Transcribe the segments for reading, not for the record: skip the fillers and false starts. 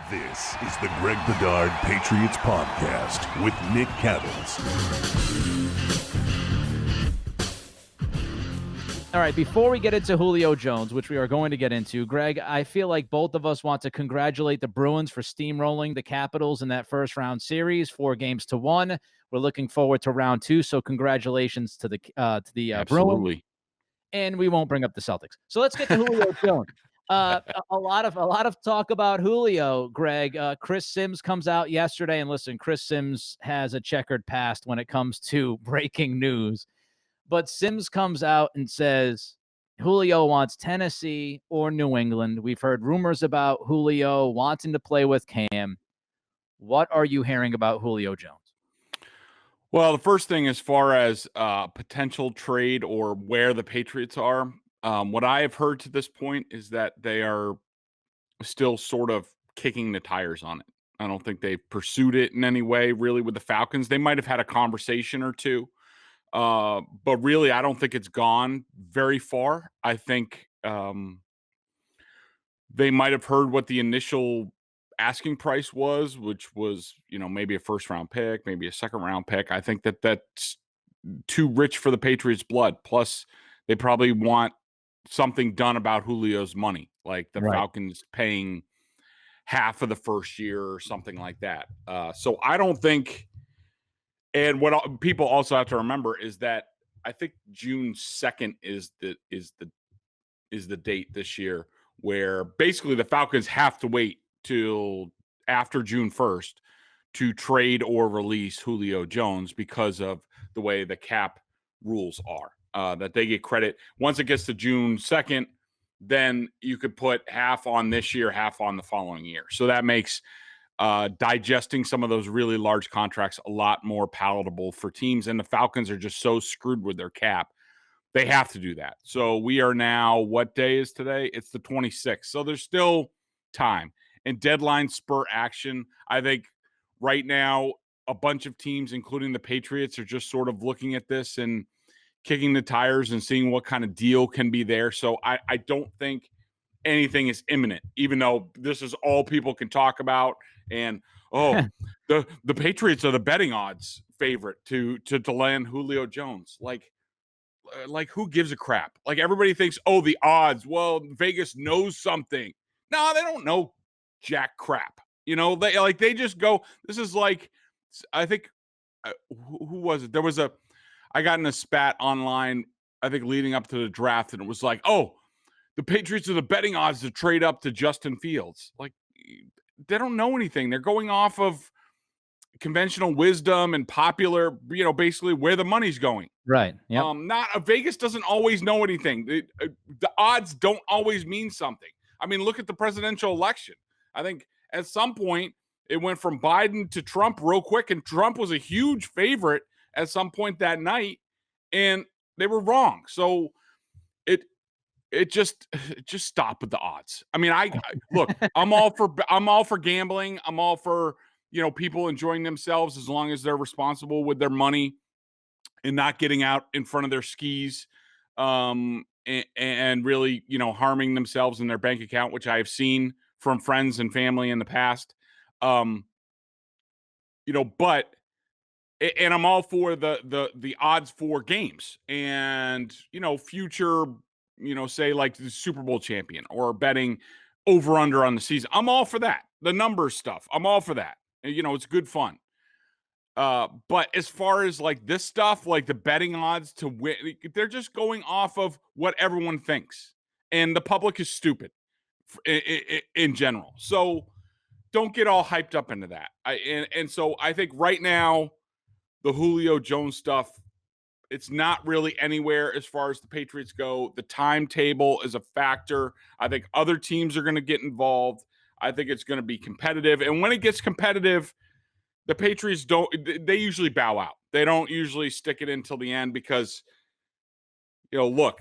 This is the Greg Bedard Patriots Podcast with Nick Cavins. All right, before we get into Julio Jones, which we are going to get into, Greg, I feel like both of us want to congratulate the Bruins for steamrolling the Capitals in that first-round series, 4-1. We're looking forward to round 2, so congratulations to the Bruins. And we won't bring up the Celtics. So let's get to Julio Jones. A lot of talk about Julio, Greg. Chris Sims comes out yesterday, and listen, Chris Sims has a checkered past when it comes to breaking news. But Sims comes out and says Julio wants Tennessee or New England. We've heard rumors about Julio wanting to play with Cam. What are you hearing about Julio Jones? Well, the first thing, as far as potential trade or where the Patriots are, what I have heard to this point is that they are still sort of kicking the tires on it. I don't think they've pursued it in any way, really, with the Falcons. They might have had a conversation or two, but really, I don't think it's gone very far. I think they might have heard what the initial asking price was, which was, maybe a first-round pick, maybe a second-round pick. I think that's too rich for the Patriots' blood. Plus, they probably want something done about Julio's money, like the Falcons paying half of the first year or something like that. So I don't think, and what people also have to remember is that I think June 2nd is the date this year where basically the Falcons have to wait till after June 1st to trade or release Julio Jones because of the way the cap rules are. That they get credit. Once it gets to June 2nd, then you could put half on this year, half on the following year. So that makes digesting some of those really large contracts a lot more palatable for teams. And the Falcons are just so screwed with their cap. They have to do that. So we are now, what day is today? It's the 26th. So there's still time. And deadline spur action, I think right now, a bunch of teams, including the Patriots, are just sort of looking at this and kicking the tires and seeing what kind of deal can be there. So I don't think anything is imminent, even though this is all people can talk about. And, the Patriots are the betting odds favorite to land Julio Jones. Like who gives a crap? Like everybody thinks, the odds. Well, Vegas knows something. No, they don't know jack crap. They just go, this is like, I think, who was it? I got in a spat online, I think leading up to the draft, and it was like, the Patriots are the betting odds to trade up to Justin Fields. Like, they don't know anything. They're going off of conventional wisdom and popular, basically where the money's going. Right. Yeah. Vegas doesn't always know anything. The odds don't always mean something. I mean, look at the presidential election. I think at some point it went from Biden to Trump real quick, and Trump was a huge favorite at some point that night, and they were wrong. So it just stop with the odds. I mean, look, I'm all for gambling. I'm all for, people enjoying themselves as long as they're responsible with their money and not getting out in front of their skis, and really, harming themselves in their bank account, which I have seen from friends and family in the past. But and I'm all for the odds for games and, future, say like the Super Bowl champion or betting over under on the season. I'm all for that. The numbers stuff. I'm all for that. It's good fun. But as far as like this stuff, like the betting odds to win, they're just going off of what everyone thinks. And the public is stupid in general. So don't get all hyped up into that. And so I think right now, the Julio Jones stuff, it's not really anywhere as far as the Patriots go. The timetable is a factor. I think other teams are going to get involved. I think it's going to be competitive. And when it gets competitive, the Patriots they usually bow out. They don't usually stick it until the end because, look,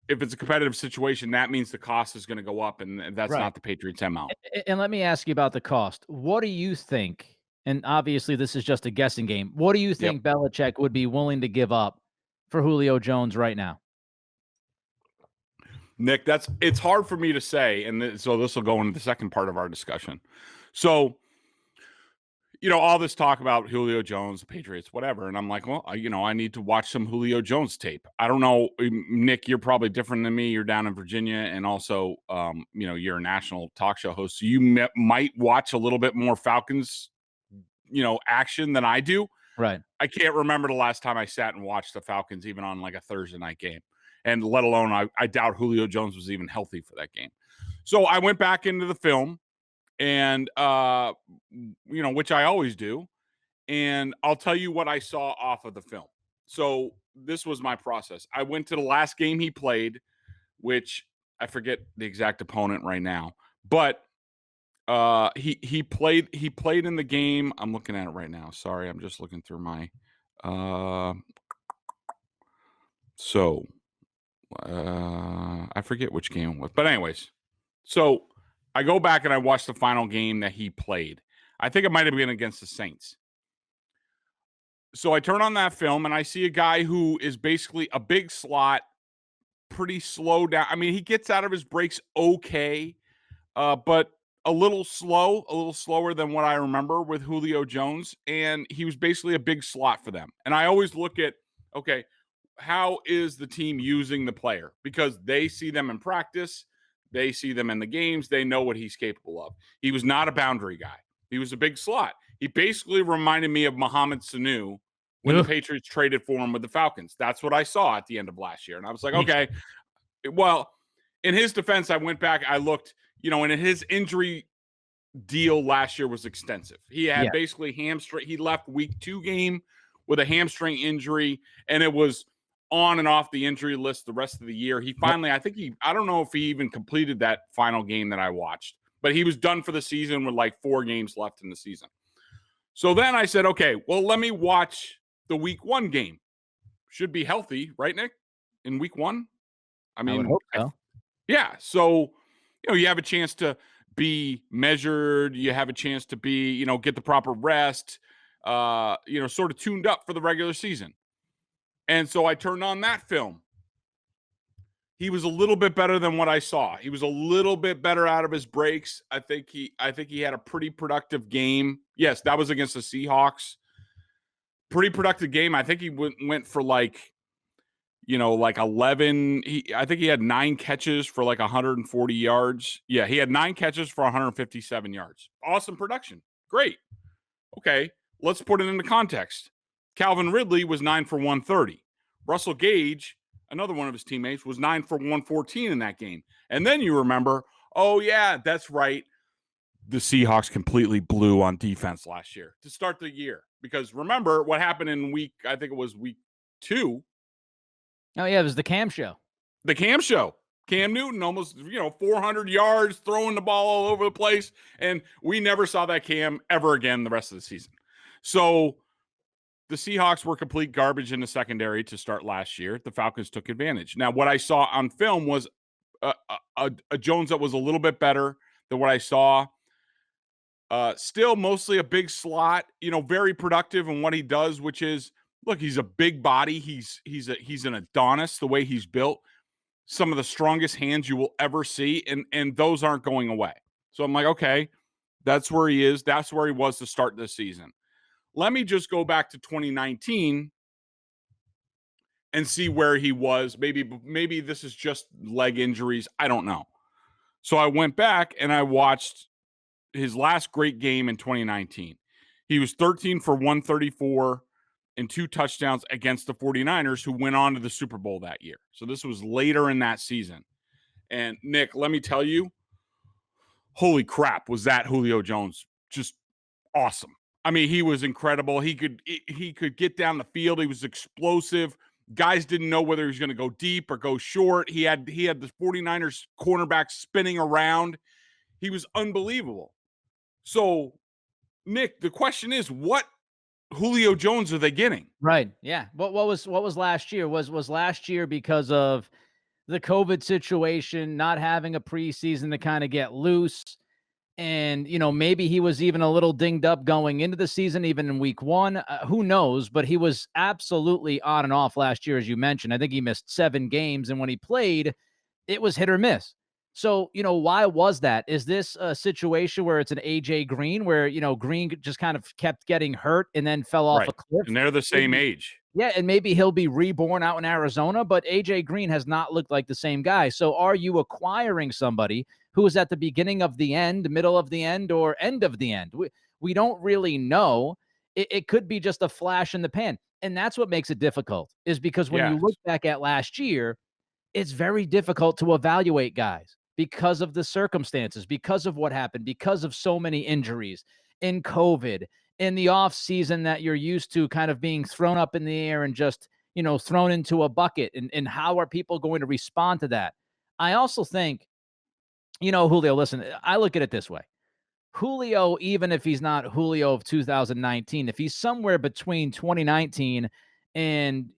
if it's a competitive situation, that means the cost is going to go up, and that's not the Patriots' MO. And let me ask you about the cost. What do you think? And obviously, this is just a guessing game. What do you think Belichick would be willing to give up for Julio Jones right now? Nick, it's hard for me to say, and so this will go into the second part of our discussion. So, all this talk about Julio Jones, the Patriots, whatever, and I'm like, well, I need to watch some Julio Jones tape. I don't know, Nick, you're probably different than me. You're down in Virginia, and also, you're a national talk show host, so you might watch a little bit more Falcons, action than I do. Right. I can't remember the last time I sat and watched the Falcons, even on like a Thursday night game. And let alone, I doubt Julio Jones was even healthy for that game. So I went back into the film and, which I always do. And I'll tell you what I saw off of the film. So this was my process. I went to the last game he played, which I forget the exact opponent right now, but he played in the game. I'm looking at it right now. Sorry, I'm just looking through my I forget which game it was. But anyways, so I go back and I watch the final game that he played. I think it might have been against the Saints. So I turn on that film and I see a guy who is basically a big slot, pretty slow down. I mean, he gets out of his breaks okay, but a little slower than what I remember with Julio Jones. And he was basically a big slot for them. And I always look at, okay, how is the team using the player? Because they see them in practice. They see them in the games. They know what he's capable of. He was not a boundary guy. He was a big slot. He basically reminded me of Mohamed Sanu when the Patriots traded for him with the Falcons. That's what I saw at the end of last year. And I was like, okay, well, in his defense, I went back, I looked, and his injury deal last year was extensive. He had basically hamstring. He left week 2 game with a hamstring injury, and it was on and off the injury list the rest of the year. He finally, I don't know if he even completed that final game that I watched, but he was done for the season with like 4 games left in the season. So then I said, okay, well, let me watch the week 1 game. Should be healthy, right, Nick? In week 1? I mean, I would hope so. Yeah. So, you have a chance to be measured. You have a chance to be, get the proper rest, sort of tuned up for the regular season. And so I turned on that film. He was a little bit better than what I saw. He was a little bit better out of his breaks. I think he had a pretty productive game. Yes, that was against the Seahawks. Pretty productive game. I think he went for like 11. I think he had 9 catches for like 140 yards. Yeah, he had 9 catches for 157 yards. Awesome production. Great. Okay, let's put it into context. Calvin Ridley was 9 for 130. Russell Gage, another one of his teammates, was 9 for 114 in that game. And then you remember, oh yeah, that's right. The Seahawks completely blew on defense last year to start the year. Because remember what happened in week 2. Oh, yeah, it was the Cam show. The Cam show. Cam Newton almost, 400 yards, throwing the ball all over the place. And we never saw that Cam ever again the rest of the season. So the Seahawks were complete garbage in the secondary to start last year. The Falcons took advantage. Now, what I saw on film was a Jones that was a little bit better than what I saw. Still mostly a big slot, very productive in what he does, which is, look, he's a big body. He's an Adonis, the way he's built. Some of the strongest hands you will ever see, and those aren't going away. So I'm like, okay, that's where he is. That's where he was to start this season. Let me just go back to 2019 and see where he was. Maybe this is just leg injuries. I don't know. So I went back and I watched his last great game in 2019. He was 13 for 134 and 2 touchdowns against the 49ers, who went on to the Super Bowl that year. So this was later in that season. And Nick, let me tell you, holy crap, was that Julio Jones just awesome. I mean, he was incredible. He could get down the field. He was explosive. Guys didn't know whether he was going to go deep or go short. He had the 49ers cornerback spinning around. He was unbelievable. So, Nick, the question is, what Julio Jones are they getting? Right. Yeah. What was last year? Was last year because of the COVID situation, not having a preseason to kind of get loose? And, maybe he was even a little dinged up going into the season, even in week 1. Who knows? But he was absolutely on and off last year, as you mentioned. I think he missed 7 games. And when he played, it was hit or miss. So, why was that? Is this a situation where it's an AJ Green where, Green just kind of kept getting hurt and then fell off Right. a cliff? And they're the same age. Yeah, and maybe he'll be reborn out in Arizona, but AJ Green has not looked like the same guy. So are you acquiring somebody who is at the beginning of the end, middle of the end, or end of the end? We don't really know. It could be just a flash in the pan. And that's what makes it difficult, is because when you Yes. look back at last year, it's very difficult to evaluate guys because of the circumstances, because of what happened, because of so many injuries in COVID, in the off season that you're used to kind of being thrown up in the air and just, thrown into a bucket. And how are people going to respond to that? I also think, Julio, listen, I look at it this way. Julio, even if he's not Julio of 2019, if he's somewhere between 2019 and,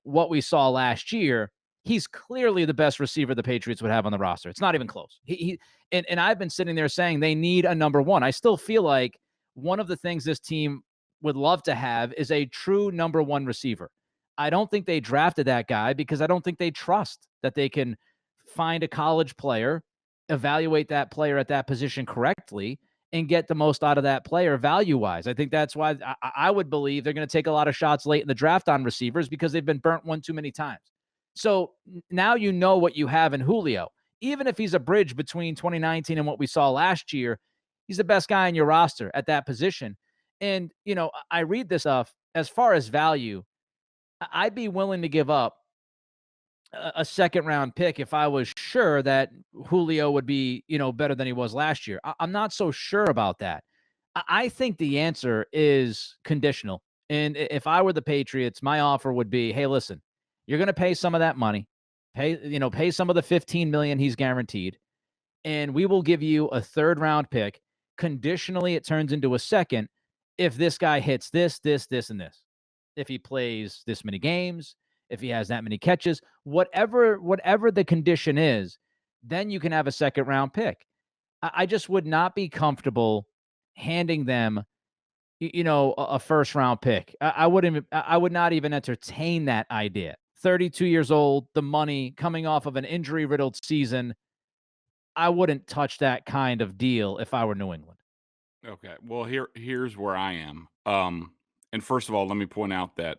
what we saw last year, he's clearly the best receiver the Patriots would have on the roster. It's not even close. And I've been sitting there saying they need a number one. I still feel like one of the things this team would love to have is a true number one receiver. I don't think they drafted that guy because I don't think they trust that they can find a college player, evaluate that player at that position correctly, and get the most out of that player value-wise. I think that's why I would believe they're going to take a lot of shots late in the draft on receivers because they've been burnt one too many times. So now you know what you have in Julio. Even if he's a bridge between 2019 and what we saw last year, he's the best guy in your roster at that position. And, I read this stuff. As far as value, I'd be willing to give up a second round pick if I was sure that Julio would be, better than he was last year. I'm not so sure about that. I think the answer is conditional. And if I were the Patriots, my offer would be, hey, listen, you're going to pay some of that money, pay some of the 15 million he's guaranteed, and we will give you a third round pick. Conditionally, it turns into a second if this guy hits this, and this. If he plays this many games, if he has that many catches, whatever the condition is, then you can have a second round pick. I just would not be comfortable handing them, a first round pick. I would not even entertain that idea. 32 years old, the money, coming off of an injury riddled season. I wouldn't touch that kind of deal if I were New England. Okay. Well, here's where I am. And first of all, let me point out that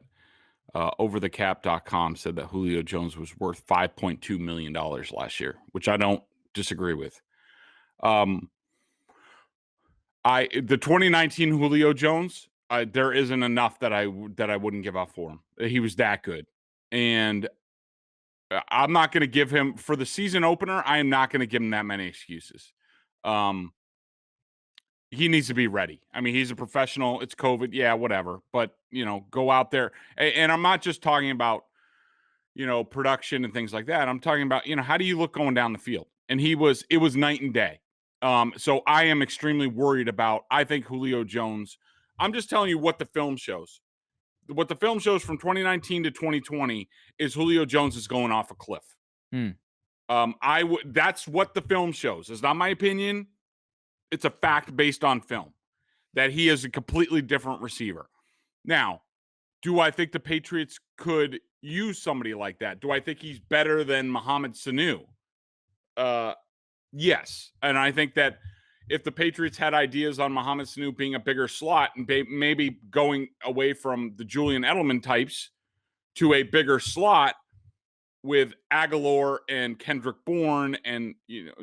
overthecap.com said that Julio Jones was worth $5.2 million last year, which I don't disagree with. The 2019 Julio Jones, there isn't enough that I wouldn't give up for him. He was that good. And I'm not going to give him, for the season opener, I am not going to give him that many excuses. He needs to be ready. I mean, he's a professional. It's COVID. Yeah, whatever. But, go out there. And I'm not just talking about, production and things like that. I'm talking about, how do you look going down the field? And it was night and day. So I am extremely worried about, I think Julio Jones, I'm just telling you what the film shows. What the film shows from 2019 to 2020 is Julio Jones is going off a cliff. That's what the film shows. It's not my opinion. It's a fact based on film that he is a completely different receiver. Now, do I think the Patriots could use somebody like that? Do I think he's better than Mohamed Sanu? Yes. And I think that if the Patriots had ideas on Mohamed Sanu being a bigger slot and maybe going away from the Julian Edelman types to a bigger slot with Aguilar and Kendrick Bourne and,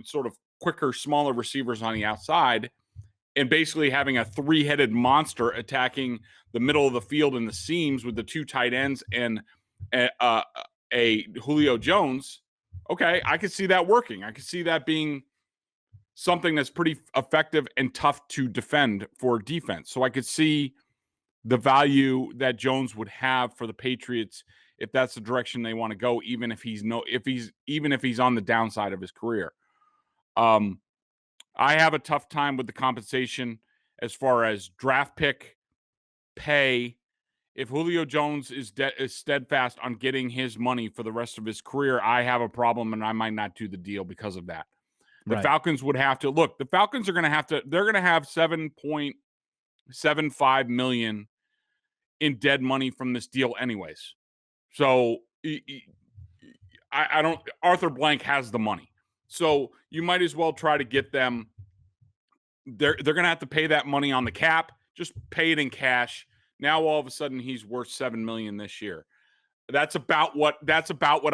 sort of quicker, smaller receivers on the outside, and basically having a three-headed monster attacking the middle of the field and the seams with the two tight ends and a Julio Jones, okay, I could see that working. I could see that being something that's pretty effective and tough to defend for defense. So I could see the value that Jones would have for the Patriots if that's the direction they want to go, even if he's on the downside of his career. I have a tough time with the compensation as far as draft pick pay. If Julio Jones is steadfast on getting his money for the rest of his career, I have a problem, and I might not do the deal because of that. The Falcons would have to look. The Falcons are going to have to. They're going to have $7.75 million in dead money from this deal, anyways. So I don't. Arthur Blank has the money, so you might as well try to get them. They're going to have to pay that money on the cap. Just pay it in cash. Now all of a sudden he's worth $7 million this year. That's about what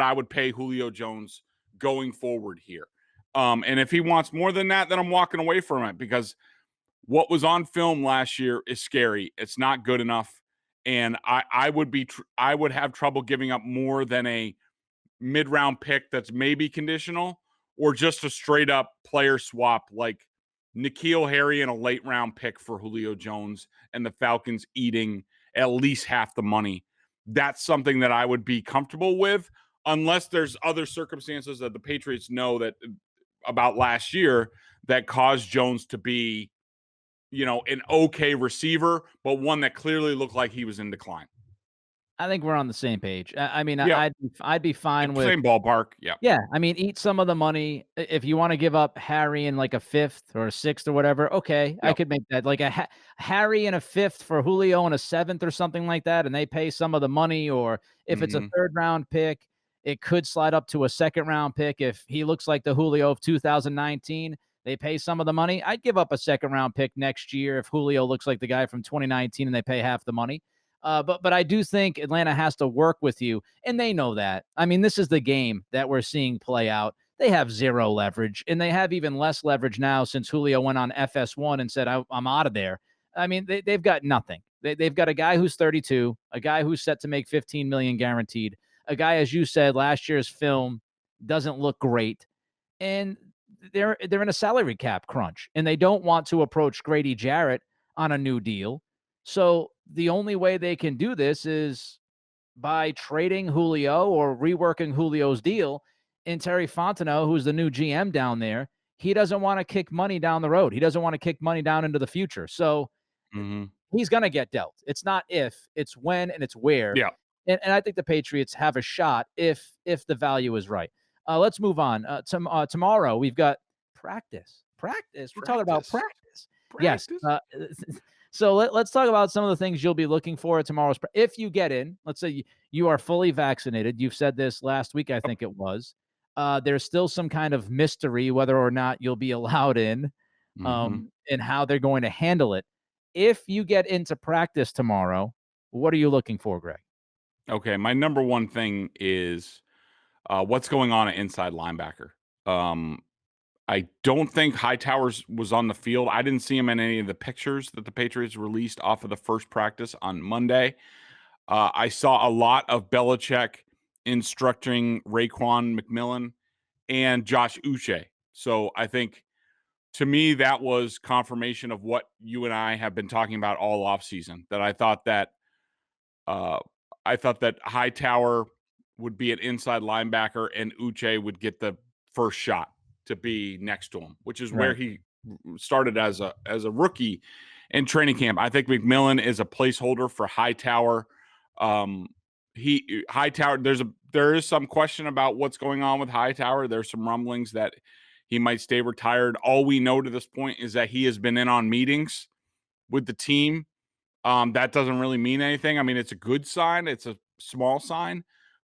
I would pay Julio Jones going forward here. And if he wants more than that, then I'm walking away from it, because what was on film last year is scary. It's not good enough, and I would have trouble giving up more than a mid-round pick that's maybe conditional, or just a straight up player swap like N'Keal Harry and a late round pick for Julio Jones, and the Falcons eating at least half the money. That's something that I would be comfortable with, unless there's other circumstances that the Patriots know that about last year that caused Jones to be, an okay receiver, but one that clearly looked like he was in decline. I think we're on the same page. I mean, Yeah. I'd be fine with same ballpark. Yeah. Yeah, I mean, eat some of the money. If you want to give up Harry in like a fifth or a sixth or whatever, okay, I could make that. Like Harry in a fifth for Julio in a seventh or something like that, and they pay some of the money. Or if it's a third round pick, it could slide up to a second round pick. If he looks like the Julio of 2019, they pay some of the money. I'd give up a second round pick next year if Julio looks like the guy from 2019 and they pay half the money. But I do think Atlanta has to work with you, and they know that. I mean, this is the game that we're seeing play out. They have zero leverage, and they have even less leverage now since Julio went on FS1 and said, I'm out of there. I mean, they've got nothing. They've got a guy who's 32, a guy who's set to make $15 million guaranteed, a guy, as you said, last year's film doesn't look great, and they're in a salary cap crunch, and they don't want to approach Grady Jarrett on a new deal. So the only way they can do this is by trading Julio or reworking Julio's deal. And Terry Fontenot, who's the new GM down there, he doesn't want to kick money down the road. He doesn't want to kick money down into the future. So he's going to get dealt. It's not if, it's when, and it's where. Yeah. And I think the Patriots have a shot if the value is right. Let's move on. Tomorrow we've got practice. We're talking about practice. Yes. So let's talk about some of the things you'll be looking for at tomorrow's. If you get in, let's say you are fully vaccinated. You've said this last week, I think it was. There's still some kind of mystery whether or not you'll be allowed in, and how they're going to handle it. If you get into practice tomorrow, what are you looking for, Greg? Okay, my number one thing is what's going on at inside linebacker. I don't think Hightower was on the field. I didn't see him in any of the pictures that the Patriots released off of the first practice on Monday. I saw a lot of Belichick instructing Raekwon McMillan and Josh Uche. So I think, to me, that was confirmation of what you and I have been talking about all offseason, that I thought that Hightower would be an inside linebacker and Uche would get the first shot to be next to him, which is where he started as a rookie in training camp. I think McMillan is a placeholder for Hightower. Hightower, there is some question about what's going on with Hightower. There's some rumblings that he might stay retired. All we know to this point is that he has been in on meetings with the team. That doesn't really mean anything. I mean, it's a good sign. It's a small sign.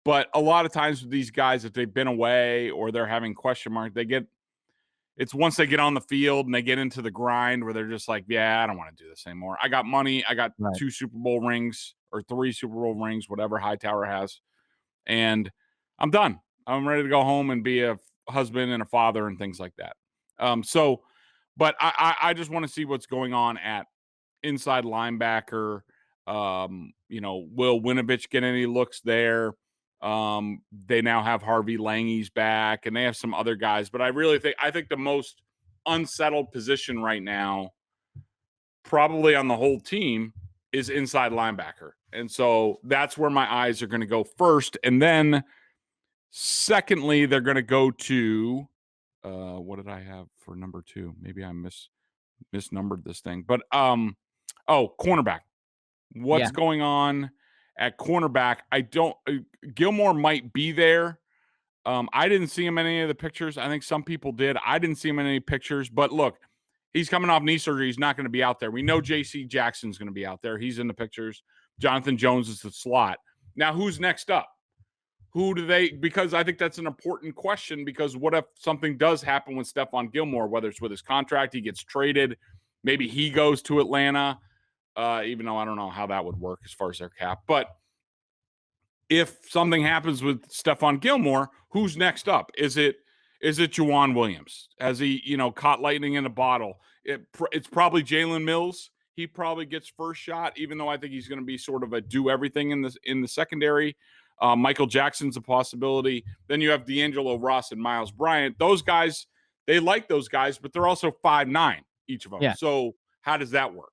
But a lot of times with these guys, if they've been away or they're having question marks, it's once they get on the field and they get into the grind where they're just like, yeah, I don't want to do this anymore. I got money. I got 2 Super Bowl rings or 3 Super Bowl rings, whatever Hightower has. And I'm done. I'm ready to go home and be a husband and a father and things like that. But I just want to see what's going on at inside linebacker. Will Winovich get any looks there? They now have Harvey Lange's back, and they have some other guys. But I think the most unsettled position right now, probably on the whole team, is inside linebacker. And so that's where my eyes are going to go first. And then secondly, they're going to go to what did I have for number 2? Maybe I misnumbered this thing. But cornerback. What's going on at cornerback? Gilmore might be there. I didn't see him in any of the pictures. I think some people did. I didn't see him in any pictures. But look, he's coming off knee surgery. He's not going to be out there. We know J.C. Jackson's going to be out there. He's in the pictures. Jonathan Jones is the slot. Now, who's next up? Who do they, because I think that's an important question, because what if something does happen with Stephon Gilmore, whether it's with his contract, he gets traded, maybe he goes to Atlanta, even though I don't know how that would work as far as their cap. But if something happens with Stephon Gilmore, who's next up? Is it Juwan Williams? Has he, caught lightning in a bottle? It's probably Jalen Mills. He probably gets first shot, even though I think he's going to be sort of a do everything in the secondary. Michael Jackson's a possibility. Then you have D'Angelo Ross and Miles Bryant. Those guys, they like those guys, but they're also 5'9", each of them. Yeah. So how does that work?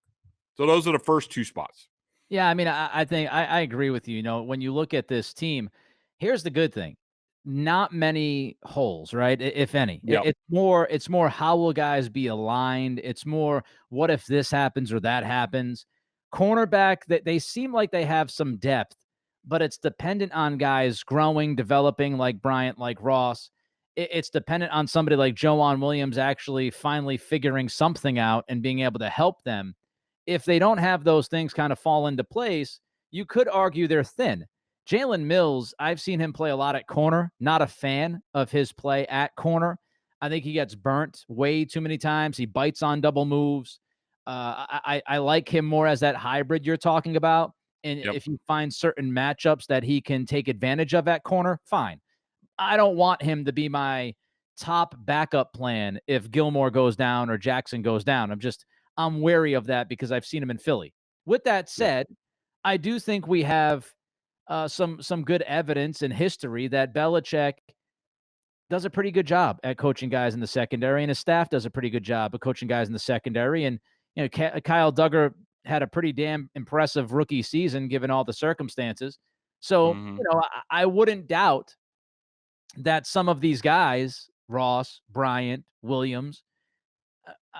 So those are the first two spots. Yeah, I mean, I think I agree with you. When you look at this team, here's the good thing. Not many holes, right? If any. Yep. It's more how will guys be aligned? It's more what if this happens or that happens. Cornerback, they seem like they have some depth, but it's dependent on guys growing, developing, like Bryant, like Ross. It's dependent on somebody like Joanne Williams actually finally figuring something out and being able to help them. If they don't have those things kind of fall into place, you could argue they're thin. Jalen Mills, I've seen him play a lot at corner. Not a fan of his play at corner. I think he gets burnt way too many times. He bites on double moves. I like him more as that hybrid you're talking about. And Yep. if you find certain matchups that he can take advantage of at corner, fine. I don't want him to be my top backup plan if Gilmore goes down or Jackson goes down. I'm wary of that because I've seen him in Philly. With that said, I do think we have some good evidence and history that Belichick does a pretty good job at coaching guys in the secondary, and his staff does a pretty good job of coaching guys in the secondary. And Kyle Duggar had a pretty damn impressive rookie season given all the circumstances. So I wouldn't doubt that some of these guys, Ross, Bryant, Williams,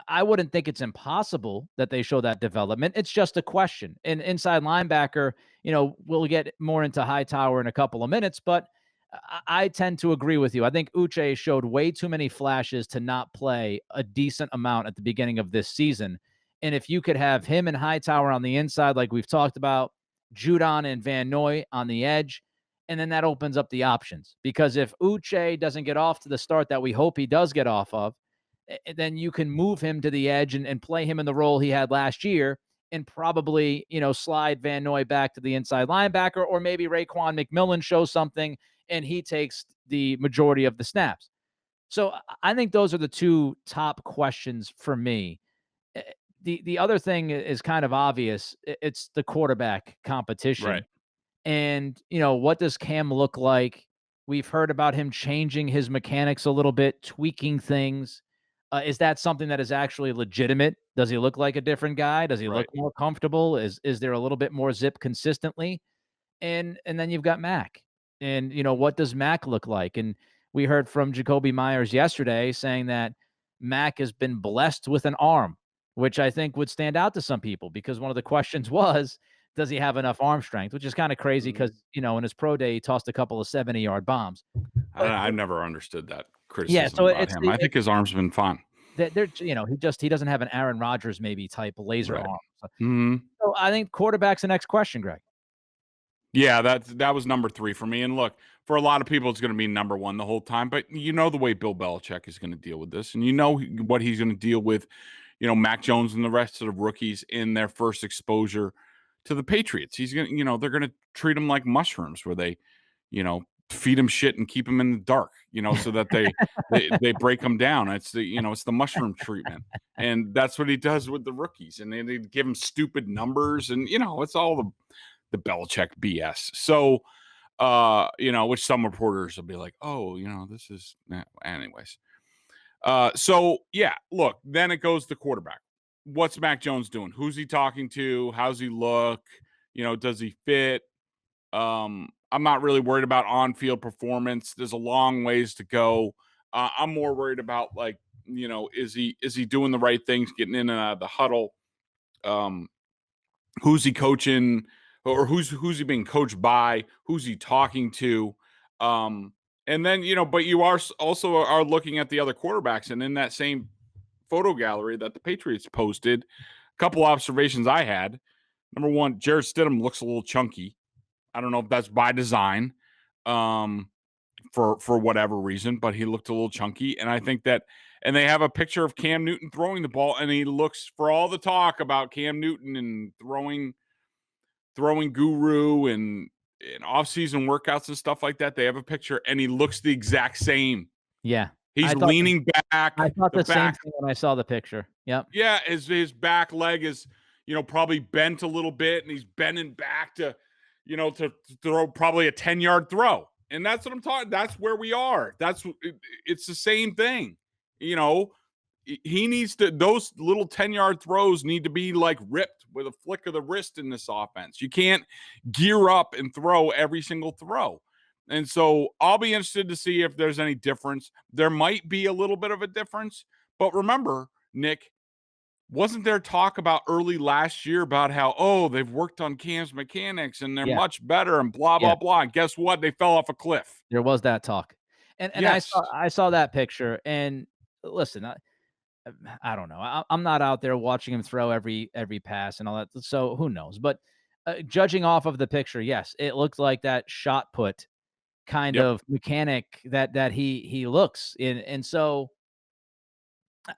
I wouldn't think it's impossible that they show that development. It's just a question. And inside linebacker, we'll get more into Hightower in a couple of minutes, but I tend to agree with you. I think Uche showed way too many flashes to not play a decent amount at the beginning of this season. And if you could have him and Hightower on the inside, like we've talked about, Judon and Van Noy on the edge, and then that opens up the options. Because if Uche doesn't get off to the start that we hope he does get off of, then you can move him to the edge and play him in the role he had last year and probably, slide Van Noy back to the inside linebacker, or maybe Raekwon McMillan shows something and he takes the majority of the snaps. So I think those are the two top questions for me. The other thing is kind of obvious. It's the quarterback competition. Right. And, what does Cam look like? We've heard about him changing his mechanics a little bit, tweaking things. Is that something that is actually legitimate? Does he look like a different guy? Does he look more comfortable? Is there a little bit more zip consistently? And then you've got Mac. And, what does Mac look like? And we heard from Jacoby Myers yesterday saying that Mac has been blessed with an arm, which I think would stand out to some people because one of the questions was, does he have enough arm strength? Which is kind of crazy because, in his pro day, he tossed a couple of 70-yard bombs. I've never understoed that criticism so about him. I think his arm's been fine. He doesn't have an Aaron Rodgers maybe type laser arm. So I think quarterback's the next question, Greg. Yeah, that was number 3 for me. And look, for a lot of people, it's going to be number 1 the whole time. But the way Bill Belichick is going to deal with this, and what he's going to deal with, Mac Jones and the rest of the rookies in their first exposure to the Patriots. He's going to, they're going to treat them like mushrooms, where they, feed them shit and keep them in the dark, so that they break them down. It's it's the mushroom treatment, and that's what he does with the rookies. And they give them stupid numbers, and it's all the Belichick BS. So, which some reporters will be like, oh, this is anyways. So yeah, look, then it goes to quarterback. What's Mac Jones doing? Who's he talking to? How's he look? Does he fit? I'm not really worried about on-field performance. There's a long ways to go. I'm more worried about is he doing the right things, getting in and out of the huddle? Who's he coaching, or who's he being coached by? Who's he talking to? And then but you are also looking at the other quarterbacks, and in that same photo gallery that the Patriots posted, a couple observations I had. Number 1, Jarrett Stidham looks a little chunky. I don't know if that's by design. for whatever reason, but he looked a little chunky. And I think that, and they have a picture of Cam Newton throwing the ball, and he looks, for all the talk about Cam Newton and throwing guru and off-season workouts and stuff like that, they have a picture, and he looks the exact same. Yeah. He's leaning back. I thought the same thing when I saw the picture. Yep. Yeah, his back leg is, probably bent a little bit, and he's bending back to throw probably a 10-yard throw. And that's what I'm talking. That's where we are. It's the same thing. He needs to, those little 10-yard throws need to be like ripped with a flick of the wrist in this offense. You can't gear up and throw every single throw. And so I'll be interested to see if there's any difference. There might be a little bit of a difference, but remember, Nick, wasn't there talk about early last year about how, they've worked on Cam's mechanics and they're much better and blah, blah, blah. And guess what? They fell off a cliff. There was that talk. And yes. I saw that picture, and listen, I don't know. I'm not out there watching him throw every pass and all that. So who knows? But judging off of the picture, yes, it looked like that shot put kind of mechanic that he looks in. And so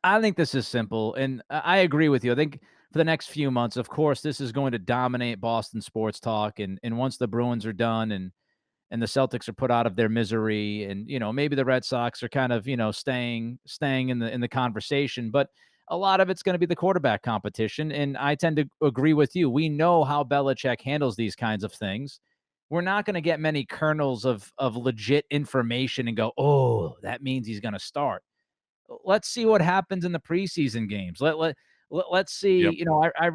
I think this is simple, and I agree with you. I think for the next few months, of course, this is going to dominate Boston sports talk. And once the Bruins are done and the Celtics are put out of their misery, and maybe the Red Sox are kind of staying in the conversation, but a lot of it's going to be the quarterback competition. And I tend to agree with you. We know how Belichick handles these kinds of things. We're not going to get many kernels of legit information and go, oh, that means he's going to start. Let's see what happens in the preseason games. Let's see. Yep.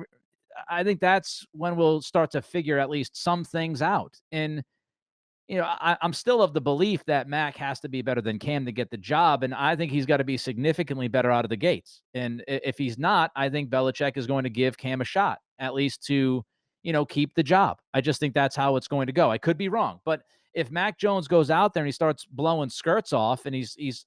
I think that's when we'll start to figure at least some things out. And I'm still of the belief that Mac has to be better than Cam to get the job, and I think he's got to be significantly better out of the gates. And if he's not, I think Belichick is going to give Cam a shot, at least to keep the job. I just think that's how it's going to go. I could be wrong, but if Mac Jones goes out there and he starts blowing skirts off and he's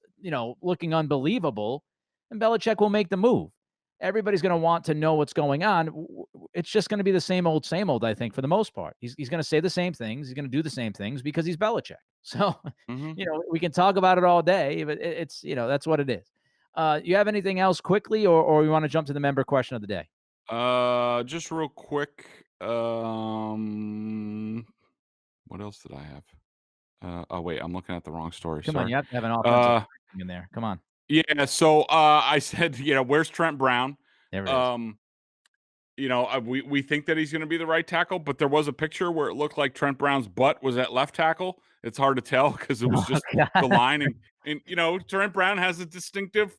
looking unbelievable, then Belichick will make the move. Everybody's going to want to know what's going on. It's just going to be the same old, I think, for the most part. He's going to say the same things. He's going to do the same things because he's Belichick. So, we can talk about it all day, but it's, that's what it is. You have anything else quickly, or you want to jump to the member question of the day? Just real quick. What else did I have? Oh wait, I'm looking at the wrong story. Come Sorry. on, you have to have an offensive in there. Come on. Yeah. So I said, where's Trent Brown? There it is. We think that he's going to be the right tackle, but there was a picture where it looked like Trent Brown's butt was at left tackle. It's hard to tell because it was just the line, and Trent Brown has a distinctive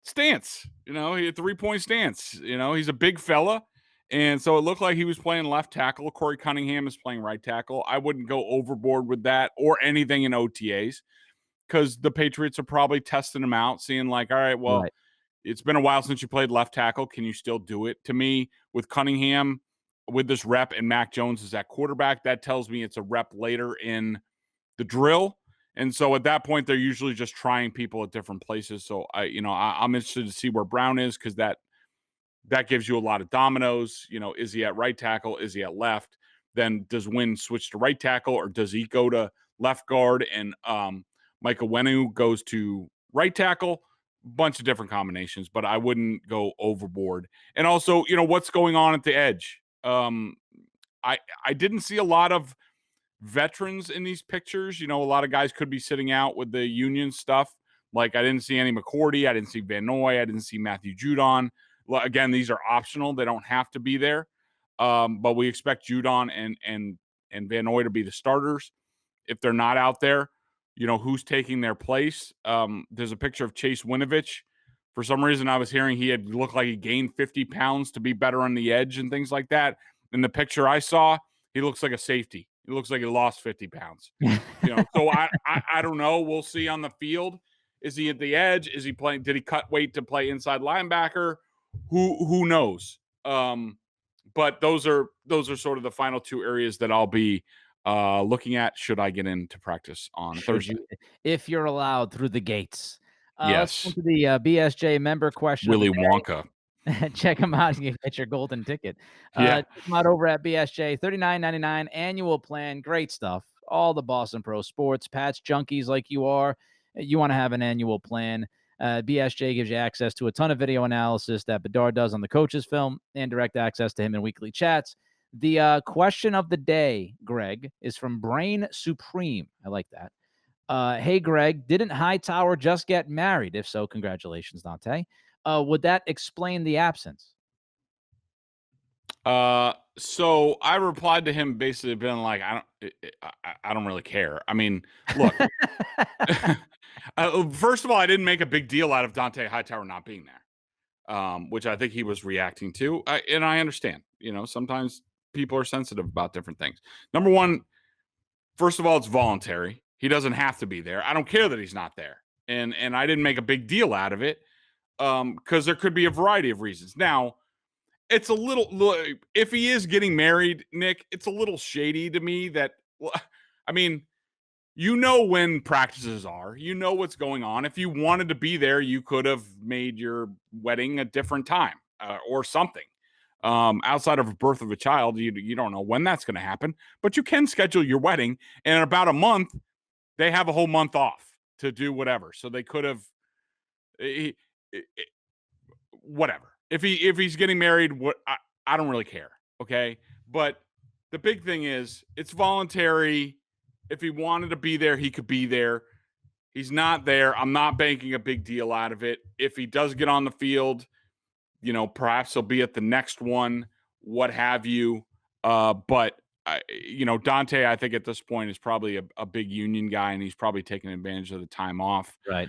stance. He had a 3-point stance. He's a big fella. And so it looked like he was playing left tackle. Corey Cunningham is playing right tackle. I wouldn't go overboard with that or anything in OTAs because the Patriots are probably testing him out, seeing like, all right, well, It's been a while since you played left tackle. Can you still do it? To me, with Cunningham, with this rep, and Mac Jones is at quarterback, that tells me it's a rep later in the drill. And so at that point, they're usually just trying people at different places. So I'm interested to see where Brown is because that gives you a lot of dominoes. Is he at right tackle? Is he at left? Then does Wynn switch to right tackle, or does he go to left guard and Micah Wenu goes to right tackle? Bunch of different combinations, but I wouldn't go overboard. And also, what's going on at the edge? I didn't see a lot of veterans in these pictures. A lot of guys could be sitting out with the union stuff. Like I didn't see any McCourty. I didn't see Van Noy. I didn't see Matthew Judon. Again, these are optional. They don't have to be there. But we expect Judon and Van Noy to be the starters. If they're not out there, who's taking their place. There's a picture of Chase Winovich. For some reason, I was hearing he had looked like he gained 50 pounds to be better on the edge and things like that. In the picture I saw, he looks like a safety. He looks like he lost 50 pounds. So I don't know. We'll see on the field. Is he at the edge? Is he playing? Did he cut weight to play inside linebacker? Who knows? But those are sort of the final two areas that I'll be looking at should I get into practice on Thursday. If you're allowed through the gates. Yes. Let's go to the BSJ member question. Willy Wonka. Check them out. You get your golden ticket. Yeah. Check them out over at BSJ. $39.99 annual plan. Great stuff. all the Boston Pro Sports. Pats junkies like you are, you want to have an annual plan. BSJ gives you access to a ton of video analysis that Bedard does on the coach's film and direct access to him in weekly chats. The question of the day, Greg, is from Brain Supreme. I like that. Hey, Greg, didn't Hightower just get married? If so, congratulations, Dante. Would that explain the absence? So I replied to him basically being like, I don't really care. I mean, look, first of all, I didn't make a big deal out of Dante Hightower not being there, which I think he was reacting to. And I understand, sometimes people are sensitive about different things. Number one, first of all, it's voluntary. He doesn't have to be there. I don't care that he's not there. And I didn't make a big deal out of it because there could be a variety of reasons. Now, it's a little, if he is getting married, Nick, it's a little shady to me that, I mean, when practices are, what's going on. If you wanted to be there, you could have made your wedding a different time or something. Outside of a birth of a child, you don't know when that's going to happen, but you can schedule your wedding. And in about a month, they have a whole month off to do whatever. So they could have, whatever. If he's getting married, I don't really care, okay? But the big thing is it's voluntary. If he wanted to be there, he could be there. He's not there. I'm not making a big deal out of it. If he does get on the field, perhaps he'll be at the next one, what have you. But Dante, I think at this point is probably a big union guy, and he's probably taking advantage of the time off. Right.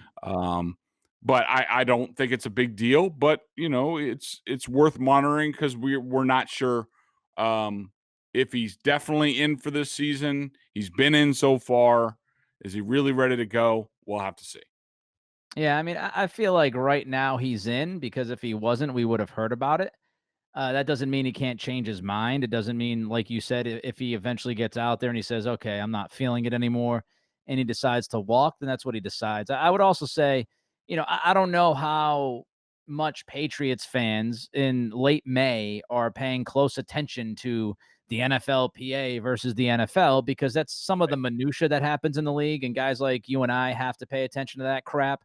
But I don't think it's a big deal, but it's worth monitoring because we're not sure if he's definitely in for this season. He's been in so far. Is he really ready to go? We'll have to see. Yeah, I mean, I feel like right now he's in because if he wasn't, we would have heard about it. That doesn't mean he can't change his mind. It doesn't mean, like you said, if he eventually gets out there and he says, okay, I'm not feeling it anymore, and he decides to walk, then that's what he decides. I would also say, I don't know how much Patriots fans in late May are paying close attention to the NFLPA versus the NFL because that's some of the minutia that happens in the league, and guys like you and I have to pay attention to that crap.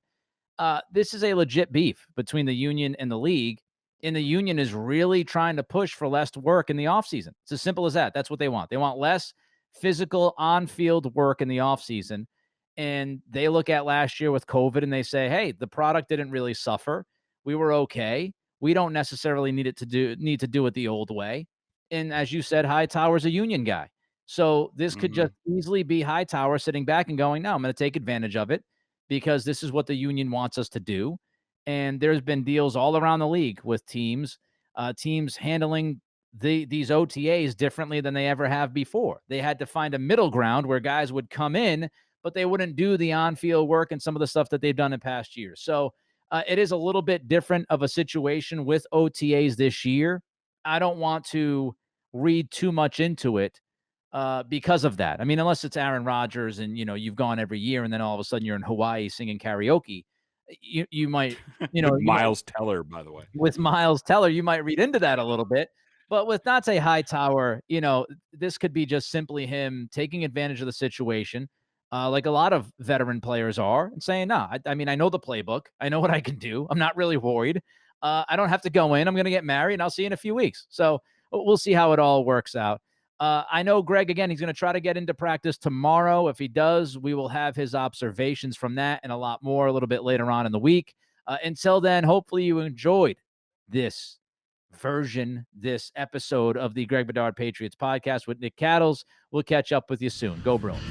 This is a legit beef between the union and the league, and the union is really trying to push for less work in the offseason. It's as simple as that. That's what they want. They want less physical on-field work in the offseason. And they look at last year with COVID and they say, hey, the product didn't really suffer. We were okay. We don't necessarily need to do it the old way. And as you said, Hightower's a union guy. So this could just easily be Hightower sitting back and going, no, I'm going to take advantage of it because this is what the union wants us to do. And there's been deals all around the league with teams handling these OTAs differently than they ever have before. They had to find a middle ground where guys would come in, but they wouldn't do the on-field work and some of the stuff that they've done in past years. So it is a little bit different of a situation with OTAs this year. I don't want to read too much into it because of that. I mean, unless it's Aaron Rodgers and, you've gone every year and then all of a sudden you're in Hawaii singing karaoke. You might, Miles Teller, by the way. With Miles Teller, you might read into that a little bit. But with Dante Hightower, this could be just simply him taking advantage of the situation, like a lot of veteran players are, and saying, no, I mean, I know the playbook. I know what I can do. I'm not really worried. I don't have to go in. I'm going to get married, and I'll see you in a few weeks. So we'll see how it all works out. I know Greg, again, he's going to try to get into practice tomorrow. If he does, we will have his observations from that and a lot more a little bit later on in the week. Until then, hopefully you enjoyed this episode of the Greg Bedard Patriots Podcast with Nick Cattles. We'll catch up with you soon. Go Bruins.